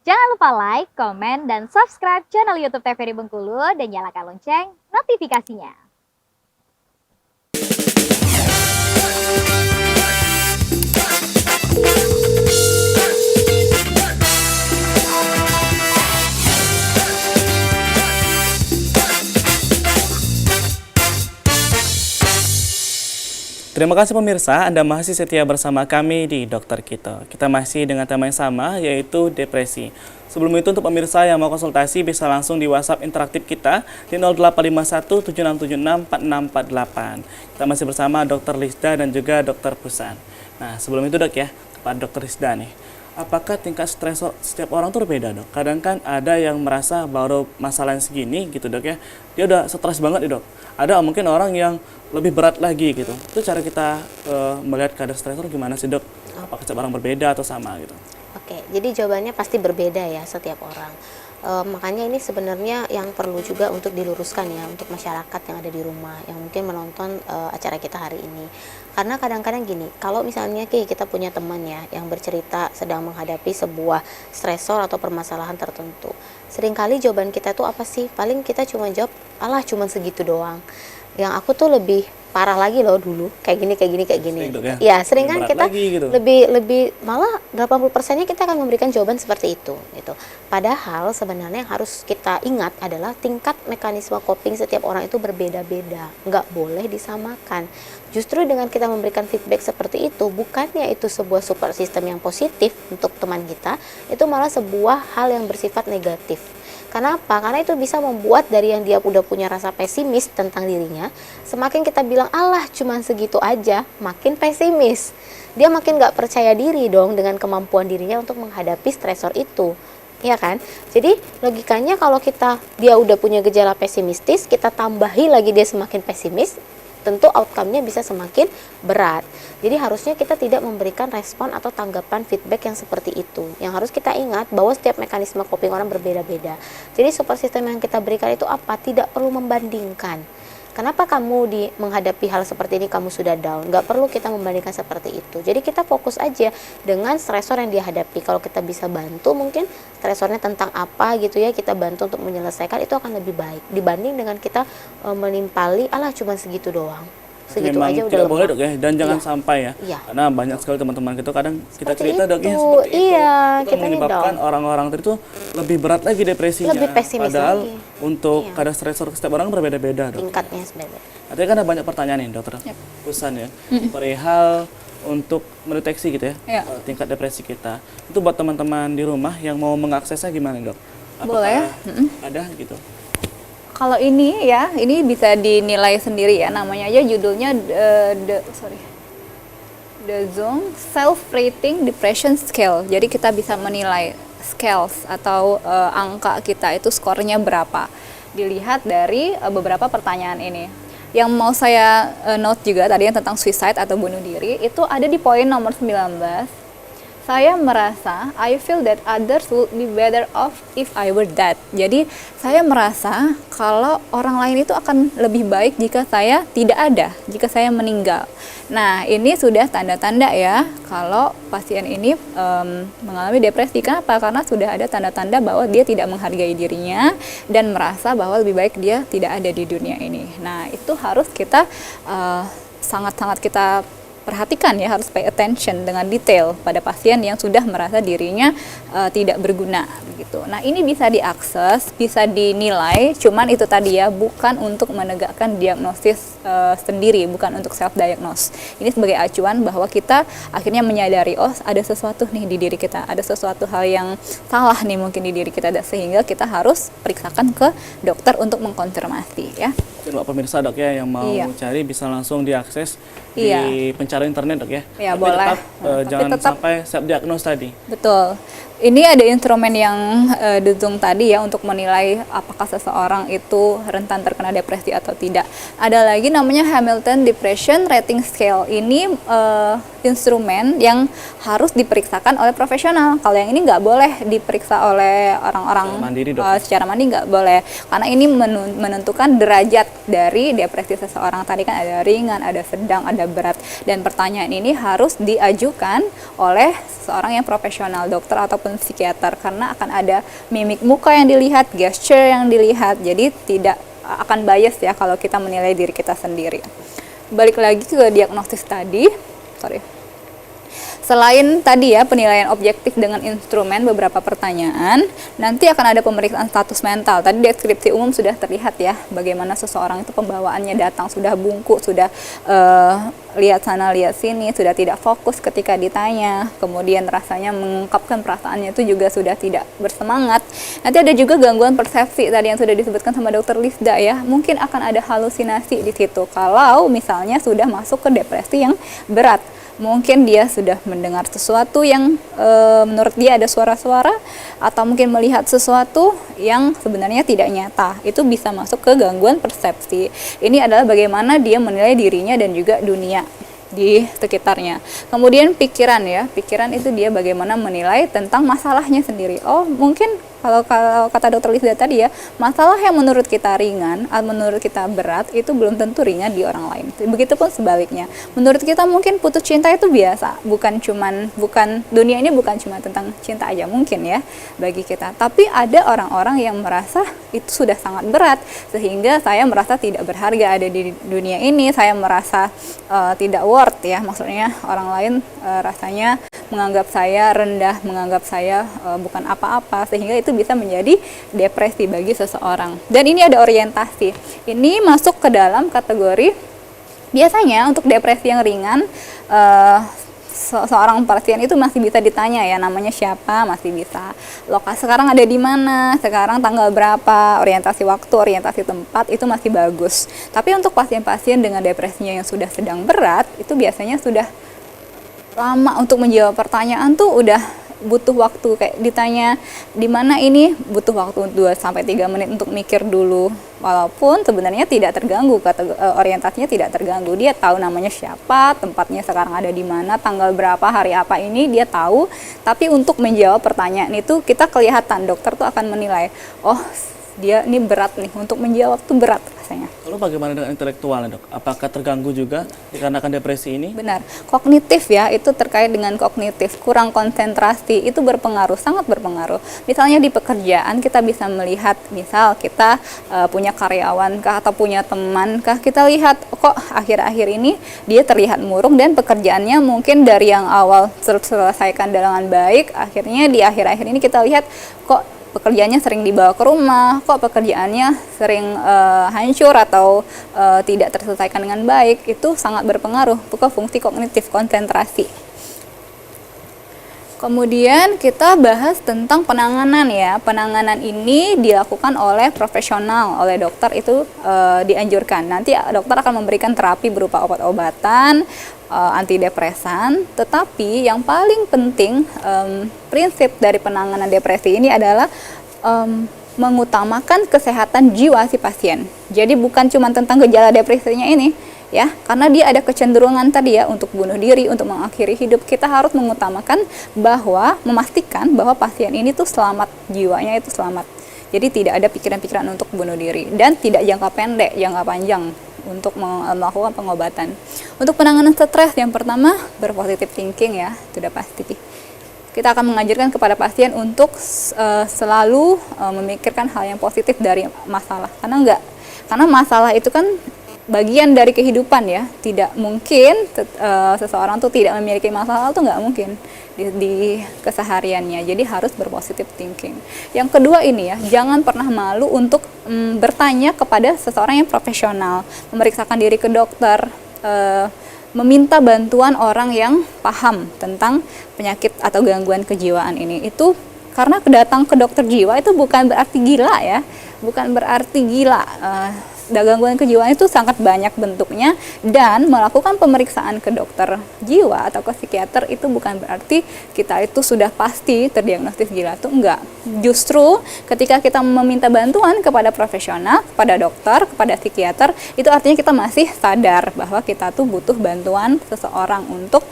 Jangan lupa like, komen, dan subscribe channel YouTube TVRI Bengkulu dan nyalakan lonceng notifikasinya. Terima kasih pemirsa, Anda masih setia bersama kami di Dokter Kita. Kita masih dengan tema yang sama, yaitu depresi. Sebelum itu untuk pemirsa yang mau konsultasi bisa langsung di WhatsApp interaktif kita di 085176764648. Kita masih bersama Dr. Lisda dan juga Dr. Pusan. Nah, sebelum itu dok ya, kepada Dr. Lisda nih. Apakah tingkat stres setiap orang tuh berbeda dok? Kadang kan ada yang merasa baru masalah yang segini gitu dok ya, dia udah stres banget nih dok. Ada mungkin orang yang lebih berat lagi gitu. Itu cara kita melihat kadar stresor gimana sih dok? Apakah setiap orang berbeda atau sama gitu? Oke, jadi jawabannya pasti berbeda ya setiap orang. Makanya ini sebenarnya yang perlu juga untuk diluruskan ya untuk masyarakat yang ada di rumah yang mungkin menonton acara kita hari ini. Karena kadang-kadang gini, kalau misalnya kita punya teman ya yang bercerita sedang menghadapi sebuah stresor atau permasalahan tertentu. Seringkali jawaban kita tuh apa sih? Paling kita cuma jawab, alah cuma segitu doang. Yang aku tuh lebih parah lagi loh dulu, kayak gini. Ya, sering kan kita gitu. lebih malah 80%-nya kita akan memberikan jawaban seperti itu gitu. Padahal sebenarnya yang harus kita ingat adalah tingkat mekanisme coping setiap orang itu berbeda-beda, nggak boleh disamakan. Justru dengan kita memberikan feedback seperti itu, bukannya itu sebuah support system yang positif untuk teman kita, itu malah sebuah hal yang bersifat negatif. Kenapa? Karena itu bisa membuat dari yang dia udah punya rasa pesimis tentang dirinya, semakin kita bilang, alah cuman segitu aja, makin pesimis. Dia makin gak percaya diri dong dengan kemampuan dirinya untuk menghadapi stresor itu. Iya kan? Jadi logikanya kalau dia udah punya gejala pesimistis, kita tambahi lagi dia semakin pesimis, tentu outcome-nya bisa semakin berat. Jadi harusnya kita tidak memberikan respon atau tanggapan feedback yang seperti itu. Yang harus kita ingat bahwa setiap mekanisme coping orang berbeda-beda. Jadi support system yang kita berikan itu apa? Tidak perlu membandingkan. Kenapa kamu menghadapi hal seperti ini kamu sudah down? Nggak perlu kita membandingkan seperti itu. Jadi kita fokus aja dengan stresor yang dihadapi. Kalau kita bisa bantu mungkin stresornya tentang apa gitu ya, kita bantu untuk menyelesaikan, itu akan lebih baik dibanding dengan kita menimpali alah cuma segitu doang. Segitu memang aja udah tidak boleh lemah. dok ya, dan jangan sampai ya, karena banyak sekali teman-teman kita kadang kita cerita dok ya seperti itu, itu menyebabkan orang-orang itu lebih berat lagi depresinya, lebih pesimis padahal lagi. Untuk kadar stresor setiap orang berbeda-beda dok. Tingkatnya sebenarnya. Artinya kan ada banyak pertanyaan nih dokter Pusan ya, perihal untuk mendeteksi gitu ya, tingkat depresi kita. Itu buat teman-teman di rumah yang mau mengaksesnya gimana dok? Apakah ada gitu? Kalau ini ya, ini bisa dinilai sendiri ya, namanya aja judulnya The Zone Self-Rating Depression Scale. Jadi kita bisa menilai scales atau angka kita itu skornya berapa. Dilihat dari beberapa pertanyaan ini. Yang mau saya note juga tadi yang tentang suicide atau bunuh diri, itu ada di poin nomor 19. Saya merasa, I feel that others would be better off if I were dead. Jadi, saya merasa kalau orang lain itu akan lebih baik jika saya tidak ada, jika saya meninggal. Nah, ini sudah tanda-tanda ya, kalau pasien ini mengalami depresi. Kenapa? Karena sudah ada tanda-tanda bahwa dia tidak menghargai dirinya dan merasa bahwa lebih baik dia tidak ada di dunia ini. Nah, itu harus kita sangat-sangat kita perhatikan ya, harus pay attention dengan detail pada pasien yang sudah merasa dirinya tidak berguna begitu. Nah, ini bisa diakses, bisa dinilai, cuman itu tadi ya, bukan untuk menegakkan diagnosis sendiri, bukan untuk self diagnose. Ini sebagai acuan bahwa kita akhirnya menyadari, oh ada sesuatu nih di diri kita, ada sesuatu hal yang salah nih mungkin di diri kita, sehingga kita harus periksakan ke dokter untuk mengkonfirmasi ya. Buat pemirsa dok ya yang mau cari bisa langsung diakses di pencarian internet dok ya. Iya, tapi boleh. Jangan sampai self diagnose tadi. Betul. Ini ada instrumen yang Zoom tadi ya untuk menilai apakah seseorang itu rentan terkena depresi atau tidak. Ada lagi namanya Hamilton Depression Rating Scale. Ini instrumen yang harus diperiksakan oleh profesional. Kalau yang ini nggak boleh diperiksa oleh orang-orang secara mandiri, nggak boleh. Karena ini menentukan derajat dari depresi seseorang. Tadi kan ada ringan, ada sedang, ada berat. Dan pertanyaan ini harus diajukan oleh seseorang yang profesional, dokter ataupun ataupun psikiater, karena akan ada mimik muka yang dilihat, gesture yang dilihat, jadi tidak akan bias ya kalau kita menilai diri kita sendiri. Balik lagi ke diagnosis tadi, selain tadi ya penilaian objektif dengan instrumen beberapa pertanyaan, nanti akan ada pemeriksaan status mental. Tadi deskripsi umum sudah terlihat ya, bagaimana seseorang itu pembawaannya datang sudah bungkuk, sudah lihat sana lihat sini, sudah tidak fokus ketika ditanya, kemudian rasanya mengungkapkan perasaannya itu juga sudah tidak bersemangat. Nanti ada juga gangguan persepsi tadi yang sudah disebutkan sama Dokter Lisda ya, mungkin akan ada halusinasi di situ kalau misalnya sudah masuk ke depresi yang berat. Mungkin dia sudah mendengar sesuatu yang menurut dia ada suara-suara, atau mungkin melihat sesuatu yang sebenarnya tidak nyata. Itu bisa masuk ke gangguan persepsi. Ini adalah bagaimana dia menilai dirinya dan juga dunia di sekitarnya. Kemudian pikiran ya, pikiran itu dia bagaimana menilai tentang masalahnya sendiri. Oh, mungkin kalau kata Dokter Lisda tadi ya, masalah yang menurut kita ringan, menurut kita berat, itu belum tentu ringan di orang lain. Begitupun sebaliknya. Menurut kita mungkin putus cinta itu biasa, bukan dunia ini bukan cuma tentang cinta aja mungkin ya bagi kita. Tapi ada orang-orang yang merasa itu sudah sangat berat, sehingga saya merasa tidak berharga ada di dunia ini, saya merasa tidak worth ya, maksudnya orang lain rasanya menganggap saya rendah, menganggap saya bukan apa-apa, sehingga itu bisa menjadi depresi bagi seseorang. Dan ini ada orientasi. Ini masuk ke dalam kategori biasanya untuk depresi yang ringan, seorang pasien itu masih bisa ditanya ya, namanya siapa, masih bisa. Lokasi sekarang ada di mana, sekarang tanggal berapa, orientasi waktu, orientasi tempat, itu masih bagus. Tapi untuk pasien-pasien dengan depresinya yang sudah sedang berat, itu biasanya sudah lama untuk menjawab pertanyaan tuh udah butuh waktu, kayak ditanya di mana ini butuh waktu 2-3 menit untuk mikir dulu, walaupun sebenarnya tidak terganggu, orientasinya tidak terganggu, dia tahu namanya siapa, tempatnya sekarang ada di mana, tanggal berapa, hari apa ini dia tahu. Tapi untuk menjawab pertanyaan itu kita kelihatan, dokter tuh akan menilai, oh dia ini berat nih, untuk menjawab tuh berat rasanya. Lalu bagaimana dengan intelektualnya, Dok? Apakah terganggu juga dikarenakan depresi ini? Benar, kognitif ya, itu terkait dengan kognitif, kurang konsentrasi, itu berpengaruh, sangat berpengaruh. Misalnya di pekerjaan kita bisa melihat, misal kita punya karyawan kah atau punya teman kah, kita lihat kok akhir-akhir ini dia terlihat murung dan pekerjaannya mungkin dari yang awal terselesaikan dengan baik, akhirnya di akhir-akhir ini kita lihat kok pekerjaannya sering dibawa ke rumah, kok pekerjaannya sering hancur atau tidak terselesaikan dengan baik. Itu sangat berpengaruh ke fungsi kognitif, konsentrasi. Kemudian kita bahas tentang penanganan ya. Penanganan ini dilakukan oleh profesional, oleh dokter, itu dianjurkan. Nanti dokter akan memberikan terapi berupa obat-obatan, antidepresan, tetapi yang paling penting prinsip dari penanganan depresi ini adalah mengutamakan kesehatan jiwa si pasien. Jadi bukan cuma tentang gejala depresinya ini ya, karena dia ada kecenderungan tadi ya untuk bunuh diri, untuk mengakhiri hidup. Kita harus mengutamakan bahwa memastikan bahwa pasien ini tuh selamat, jiwanya itu selamat. Jadi tidak ada pikiran-pikiran untuk bunuh diri, dan tidak jangka pendek, jangka panjang untuk melakukan pengobatan. Untuk penanganan stres, yang pertama berpositive thinking ya, sudah pasti. Kita akan mengajarkan kepada pasien untuk selalu memikirkan hal yang positif dari masalah, karena masalah itu kan bagian dari kehidupan ya. Tidak mungkin seseorang tuh tidak memiliki masalah, tuh nggak mungkin di kesehariannya. Jadi harus berpositive thinking. Yang kedua ini ya, jangan pernah malu untuk bertanya kepada seseorang yang profesional, memeriksakan diri ke dokter, meminta bantuan orang yang paham tentang penyakit atau gangguan kejiwaan ini. Itu karena datang ke dokter jiwa itu bukan berarti gila ya, bukan berarti gila. Gangguan kejiwaan itu sangat banyak bentuknya, dan melakukan pemeriksaan ke dokter jiwa atau ke psikiater itu bukan berarti kita itu sudah pasti terdiagnosis gila, itu enggak. Justru ketika kita meminta bantuan kepada profesional, kepada dokter, kepada psikiater, itu artinya kita masih sadar bahwa kita tuh butuh bantuan seseorang untuk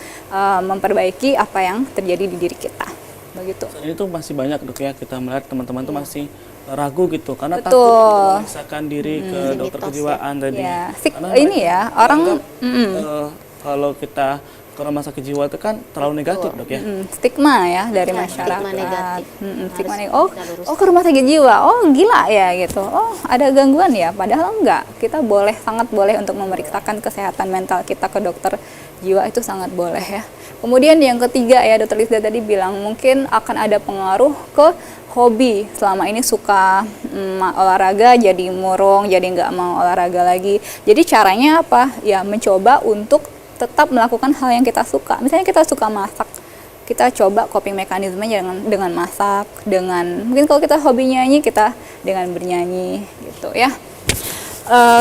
memperbaiki apa yang terjadi di diri kita. Begitu. Ini tuh masih banyak, Dok ya, kita melihat teman-teman tuh masih ragu gitu karena Betul. takut untuk memeriksakan diri ke dokter mitos kejiwaan tadi. Ya, Karena ini ya orang kalau kita Kalau rumah sakit jiwa itu kan terlalu negatif dok ya. Stigma ya dari Ya, masyarakat. stigma negatif. Stigma Harus negatif. Oh, kita luruskan. oh ke rumah sakit jiwa. Oh, gila ya gitu. Oh, ada gangguan ya. Padahal enggak. Kita boleh, sangat boleh untuk memeriksakan kesehatan mental kita ke dokter jiwa, itu sangat boleh ya. Kemudian yang ketiga ya, Dokter Lisda tadi bilang mungkin akan ada pengaruh ke hobi. Selama ini suka olahraga jadi murung, jadi nggak mau olahraga lagi. Jadi caranya apa? Ya mencoba untuk tetap melakukan hal yang kita suka. Misalnya kita suka masak, kita coba coping mekanismenya dengan masak, dengan mungkin kalau kita hobi nyanyi, kita dengan bernyanyi gitu ya.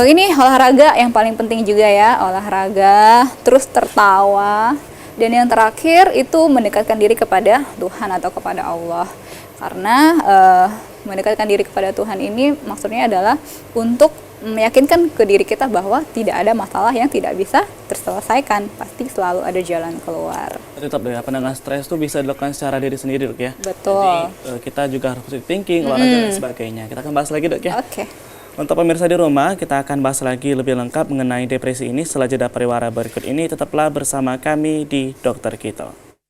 Ini olahraga yang paling penting juga ya, olahraga, terus tertawa, dan yang terakhir itu mendekatkan diri kepada Tuhan atau kepada Allah. Karena mendekatkan diri kepada Tuhan ini maksudnya adalah untuk meyakinkan ke diri kita bahwa tidak ada masalah yang tidak bisa terselesaikan, pasti selalu ada jalan keluar. Tetap deh, penanganan stres itu bisa dilakukan secara diri sendiri dok ya. Betul. Jadi kita juga harus positive thinking, olahraga dan sebagainya. Kita akan bahas lagi dok ya. Oke. Untuk pemirsa di rumah, kita akan bahas lagi lebih lengkap mengenai depresi ini setelah jeda pariwara berikut ini. Tetaplah bersama kami di Dokter Kito.